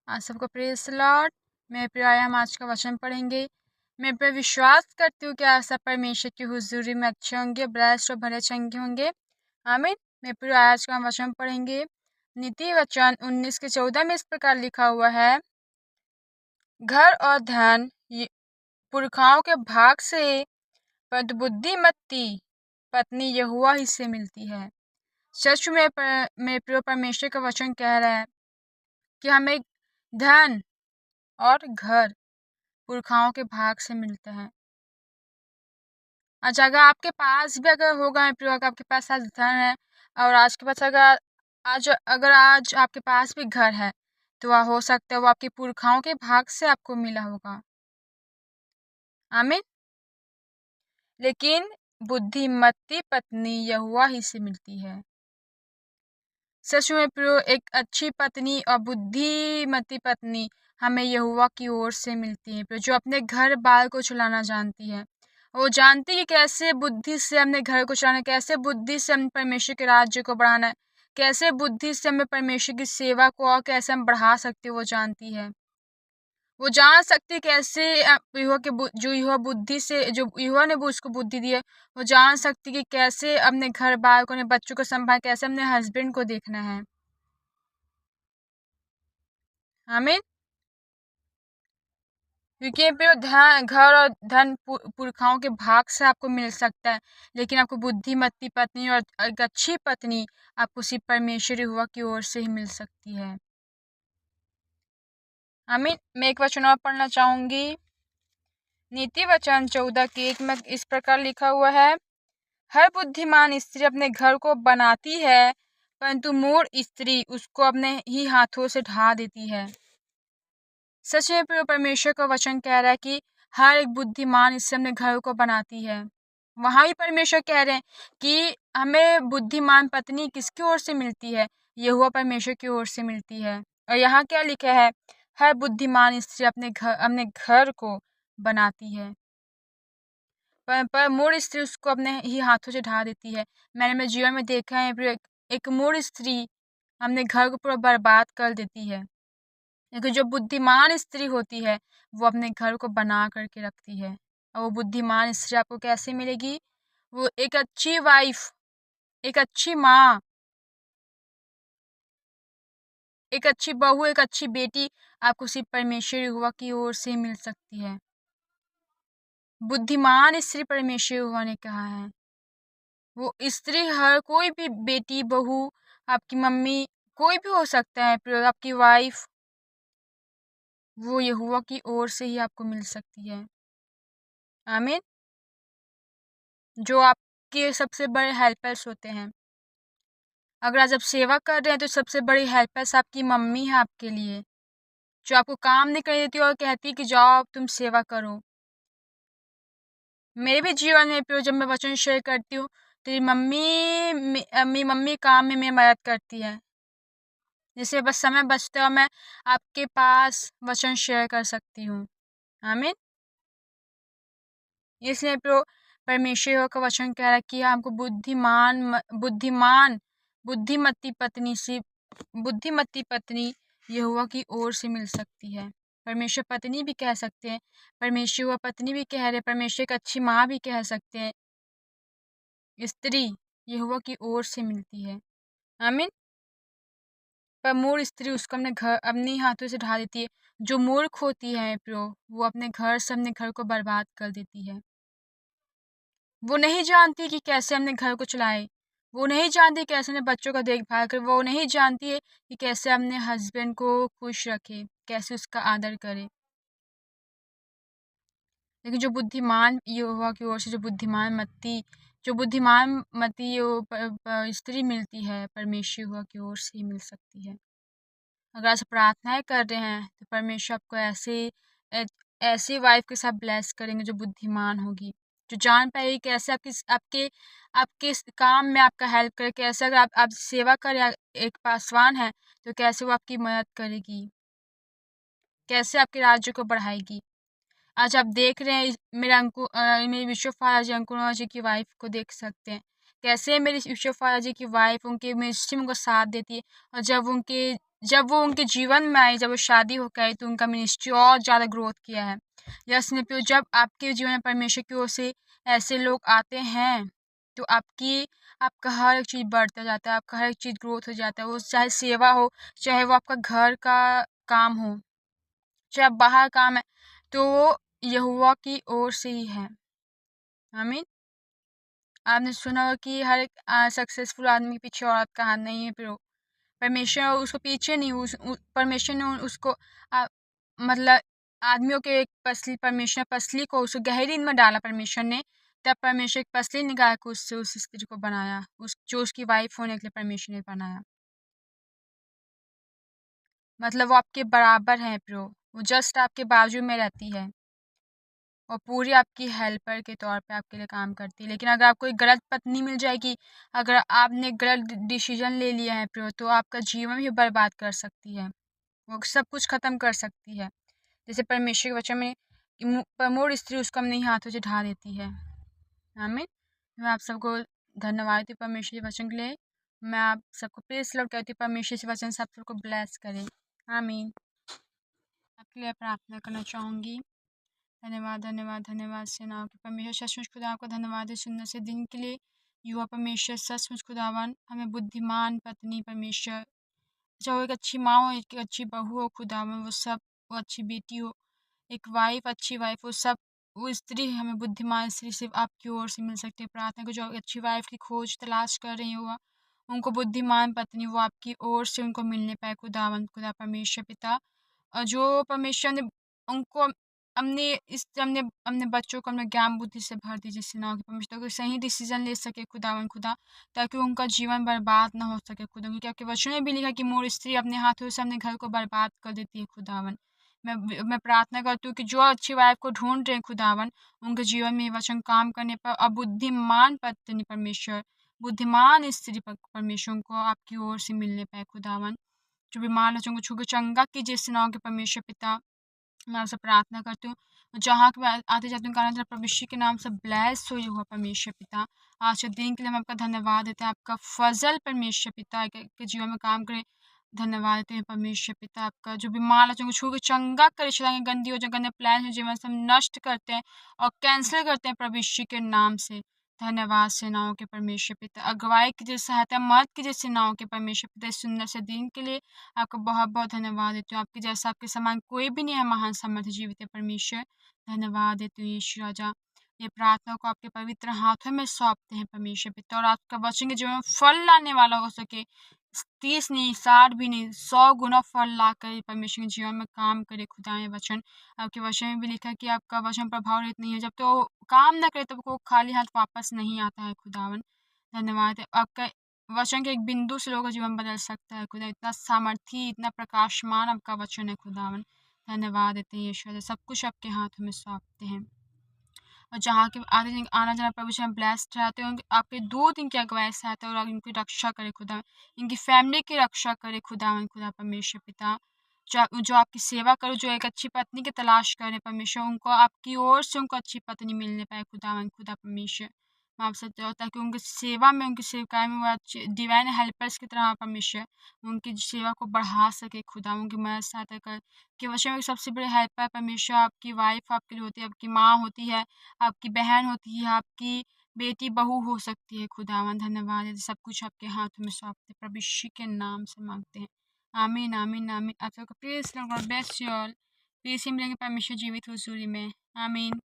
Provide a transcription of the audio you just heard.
आप सबको praise the Lord. मेरे प्रिय हम आज का वचन पढ़ेंगे। मैं पर विश्वास करती हूँ कि आप सब परमेश्वर की हुजूरी में अच्छे होंगे, ब्लेस्ड और भले चंगे होंगे। आमीन। मेरे प्रिय आज का हम वचन पढ़ेंगे। नीति वचन 19:14 में इस प्रकार लिखा हुआ है, घर और धन पुरखाओं के भाग से, परंतु बुद्धिमती पत्नी यहोवा ही से मिलती है। सच में मेरे प्रिय परमेश्वर का वचन कह रहा है कि हमें धन और घर पुरखाओं के भाग से मिलते हैं। अच्छा, अगर आपके पास भी अगर होगा प्रयोग, आपके पास आज धन है और आज के पास अगर आज आपके पास भी घर है, तो वह हो सकता है वो आपके पुरखाओं के भाग से आपको मिला होगा। आमीन। लेकिन बुद्धिमती पत्नी यहोवा ही से मिलती है। सच में प्रियो, एक अच्छी पत्नी और बुद्धिमती पत्नी हमें यहोवा की ओर से मिलती है, जो अपने घर बार को चलाना जानती है। वो जानती है कैसे बुद्धि से हमने घर को चलाना है, कैसे बुद्धि से हम परमेश्वर के राज्य को बढ़ाना है, कैसे बुद्धि से हमें परमेश्वर की सेवा को और कैसे हम बढ़ा सकते हैं, वो जानती है। वो जान सकती है कैसे युवा के जो युवा बुद्धि से, जो युवा ने वो उसको बुद्धि दी है, वो जान सकती कि कैसे अपने घर बार को, अपने बच्चों को संभाल, कैसे अपने हस्बैंड को देखना है। आमीन। क्योंकि घर और धन पुरखाओं के भाग से आपको मिल सकता है, लेकिन आपको बुद्धिमती पत्नी और एक अच्छी पत्नी आपको सिर्फ परमेश्वर यहोवा की ओर से ही मिल सकती है। आमीन। मैं एक वचन और पढ़ना चाहूंगी। नीति वचन 14:1 में इस प्रकार लिखा हुआ है, हर बुद्धिमान स्त्री अपने घर को बनाती है, परंतु मूढ़ स्त्री उसको अपने ही हाथों से ढा देती है। सच में परमेश्वर का वचन कह रहा है कि हर एक बुद्धिमान इससे अपने घर को बनाती है। वहां भी परमेश्वर कह रहे हैं कि हमें बुद्धिमान पत्नी किसकी ओर से मिलती है, यहोवा परमेश्वर की ओर से मिलती है। और यहाँ क्या लिखा है, हर बुद्धिमान स्त्री अपने घर को बनाती है, पर मूढ़ स्त्री उसको अपने ही हाथों से ढा देती है। मैंने मेरे जीवन में देखा है, एक मूढ़ स्त्री अपने घर को पूरा बर्बाद कर देती है, लेकिन जो बुद्धिमान स्त्री होती है वो अपने घर को बना करके रखती है। और वो बुद्धिमान स्त्री आपको कैसे मिलेगी, वो एक अच्छी वाइफ, एक अच्छी माँ, एक अच्छी बहू, एक अच्छी बेटी आपको सिर्फ परमेश्वर यहोवा की ओर से मिल सकती है। बुद्धिमान स्त्री परमेश्वर यहोवा ने कहा है। वो स्त्री हर कोई भी, बेटी, बहू, आपकी मम्मी, कोई भी हो सकता है, आपकी वाइफ, वो यहोवा की ओर से ही आपको मिल सकती है। आमीन। जो आपके सबसे बड़े हेल्पर्स होते हैं। अगर आप जब सेवा कर रहे हैं तो सबसे बड़ी हेल्पर्स आपकी मम्मी है आपके लिए, जो आपको काम नहीं करने देती और कहती है कि जाओ तुम सेवा करो। मेरे भी जीवन में जब मैं वचन शेयर करती हूँ तो मेरी मम्मी काम में मेरी मदद करती है, जिससे बस समय बचता है और मैं आपके पास वचन शेयर कर सकती हूँ। आमीन। इसलिए परमेश्वर का वचन कह रहा है कि हमको बुद्धिमती पत्नी यहोवा की ओर से मिल सकती है। परमेश्वर पत्नी भी कह सकते हैं, परमेश्वर पत्नी भी कह रहे, परमेश्वर एक अच्छी माँ भी कह सकते हैं। स्त्री यहोवा की ओर से मिलती है। आमीन। पर मूर्ख स्त्री उसको अपने हाथों से ढा देती है। जो मूर्ख होती है वो अपने घर से अपने घर को बर्बाद कर देती है। वो नहीं जानती कि कैसे अपने घर को चलाए, वो नहीं जानती कैसे अपने बच्चों का देखभाल करे, वो नहीं जानती है कि कैसे अपने हस्बैंड को खुश रखे, कैसे उसका आदर करे। लेकिन जो बुद्धिमान यहोवा की ओर से जो बुद्धिमान मती स्त्री मिलती है, परमेश्वर यहोवा की ओर से ही मिल सकती है। अगर आप प्रार्थनाएं कर रहे हैं तो परमेश्वर आपको ऐसी वाइफ के साथ ब्लेस करेंगे जो बुद्धिमान होगी, जो जान पाएगी कैसे आपके आपके काम में आपका हेल्प करे, कैसे अगर आप सेवा करें, एक पासवान है तो कैसे वो आपकी मदद करेगी, कैसे आपके राज्य को बढ़ाएगी। आज आप देख रहे हैं मेरे विश्व फादर जी अंकुर जी की वाइफ को देख सकते हैं, कैसे मेरे ईश्वर फादर जी की वाइफ उनके मिनिस्ट्री में उनको साथ देती है, और जब वो उनके जीवन में आई, जब वो शादी होकर आई, तो उनका मिनिस्ट्री और ज़्यादा ग्रोथ किया है। यस ने जब आपके जीवन में परमेश्वर की ओर से ऐसे लोग आते हैं, तो आपका हर एक चीज़ बढ़ता जाता है, आपका हर एक चीज़ ग्रोथ हो जाता है। वो चाहे सेवा हो, चाहे वो आपका घर का काम हो, चाहे आप बाहर काम है, तो वो यहोवा की ओर से ही है। आमीन। आपने सुना होगा कि हर एक सक्सेसफुल आदमी के पीछे औरत का हाथ नहीं है, फिर परमेश्वर उसको पीछे नहीं, परमेश्वर ने उसको मतलब आदमियों के एक पसली, परमेश्वर पसली को उसको गहरी में डाला परमेश्वर ने, तब परमेश्वर एक पसली निकाल के उससे उस स्त्री को बनाया, जो उसकी वाइफ होने के लिए परमेश्वर ने बनाया। मतलब वो आपके बराबर है प्रो, वो जस्ट आपके बाजू में रहती है और पूरी आपकी हेल्पर के तौर पे आपके लिए काम करती है। लेकिन अगर आपको एक गलत पत्नी मिल जाएगी, अगर आपने गलत डिसीजन ले लिया है प्रो, तो आपका जीवन भी बर्बाद कर सकती है, वो सब कुछ खत्म कर सकती है। जैसे परमेश्वर के वचन में प्रमोद स्त्री उसको अपने हाथों से ढा देती है। आमीन। मैं आप सबको धन्यवाद देती हूँ परमेश्वर के वचन के लिए। मैं आप सबको प्रेस लॉर्ड कहती हूँ, परमेश्वर के वचन से आप सबको ब्लेस करें। आमीन। आपके लिए प्रार्थना करना चाहूँगी। धन्यवाद धन्यवाद धन्यवाद सेनाओं के परमेश्वर, सचमुच खुदा आपका धन्यवाद है सुंदर से दिन के लिए। युवा परमेश्वर सचमुच खुदावन, हमें बुद्धिमान पत्नी परमेश्वर, चाहे वो एक अच्छी माँ हो, एक अच्छी बहू हो खुदावन, वो अच्छी बेटी हो, एक वाइफ, अच्छी वाइफ हो, सब वो स्त्री हमें बुद्धिमान स्त्री सिर्फ आपकी ओर से मिल सकती है। प्रार्थना को जो अच्छी वाइफ की खोज तलाश कर रही हो, उनको बुद्धिमान पत्नी वो आपकी ओर से उनको मिलने पाए खुदावन, खुदा परमेश्वर पिता। और जो परमेश्वर ने उनको अपने बच्चों को अपने ज्ञान बुद्धि से भर दीजिए, जिससे ना हो कि परमेश्वर को सही डिसीजन ले सके खुदावन खुदा, ताकि उनका जीवन बर्बाद ना हो सके खुदा, क्योंकि आपके वचन में भी लिखा कि मोर स्त्री अपने हाथों से अपने घर को बर्बाद कर देती है खुदावन। मैं प्रार्थना करती हूँ कि जो अच्छी वाइफ को ढूंढ रहे हैं खुदावन, उनके जीवन में ये वचन काम करने पर अब बुद्धिमान पत्नी परमेश्वर, बुद्धिमान स्त्री परमेश्वर उनको आपकी ओर से मिलने पाए खुदावन। जो बीमार बच्चों को छू के चंगा कीजिए सेनाओं के परमेश्वर पिता। मैं आपसे प्रार्थना करती हूँ, जहाँ के आते जाते हैं कारण परमेश्वर के नाम से ब्लेस हो हुआ परमेश्वर पिता। आज के दिन के लिए हम आपका धन्यवाद देते हैं, आपका फजल परमेश्वर पिता के जीवन में काम करे। धन्यवाद देते हैं परमेश्वर पिता, आपका जो बीमार बच्चों को छू के चंगा करे, चलाएंगे गंदी हो जाए, गंदे प्लान है जीवन से हम नष्ट करते हैं और कैंसिल करते हैं परमेश्वर के नाम से। धन्यवाद सेनाओं के परमेश्वर पिता, अगुवाई कीजिए, सहायता मत कीजिए सेनाओं के परमेश्वर पिता, इस सुंदर से दिन के लिए आपका बहुत बहुत धन्यवाद देती हूँ। आपके जैसा आपके समान कोई भी नहीं है, महान समर्थ जीवित है परमेश्वर। धन्यवाद देती हूँ यीशु राजा। ये प्रार्थना को आपके पवित्र हाथों में सौंपते हैं परमेश्वर पिता, और आपका वचन के जीवन में फल लाने वाला हो सके, 30 नहीं, 60 भी नहीं, 100 गुना फल ला कर परमेश्वर के जीवन में काम करे खुदा। ये वचन आपके वचन में भी लिखा है कि आपका वचन प्रभावित नहीं है, जब तो काम न करे तब वो खाली हाथ वापस नहीं आता है खुदावन। धन्यवाद है आपका वचन के एक बिंदु से लोगों का जीवन बदल सकता है खुदा, इतना सामर्थी, इतना प्रकाशमान आपका वचन है खुदावन। धन्यवाद देते हैं यीशु, सब कुछ आपके हाथों में सौंपते हैं। और जहाँ के आने जाना परमेश्वर में ब्लेस्ड रहते हो, आपके दूत इनकी अगुवाई से आते हैं और इनकी रक्षा करे खुदा, इनकी फैमिली की रक्षा करे खुदा परमेश्वर पिता। जो आपकी सेवा करो, जो एक अच्छी पत्नी की तलाश करे परमेश्वर, उनको आपकी ओर से उनको अच्छी पत्नी मिलने पाए खुदा परमेश्वर। मैं आपसे ताकि उनकी सेवा में, उनकी सेवकाई में वो अच्छे डिवाइन हेल्पर्स की तरह परमेश्वर उनकी सेवा को बढ़ा सके खुदा, उनकी मदद सहायता कर कि वचन में सबसे बड़ी हेल्पर परमेश्वर आपकी वाइफ आपके लिए होती है, आपकी माँ होती है, आपकी बहन होती है, आपकी बेटी बहू हो सकती है खुदावन। धन्यवाद है, सब कुछ आपके हाथों में सौंपते प्रभु यीशु के नाम से मांगते हैं। आमीन आमीन आमीन। आप सबको please God bless you all. Please ही मिलेंगे परमेश्वर जीवित हुजूरी में। आमीन।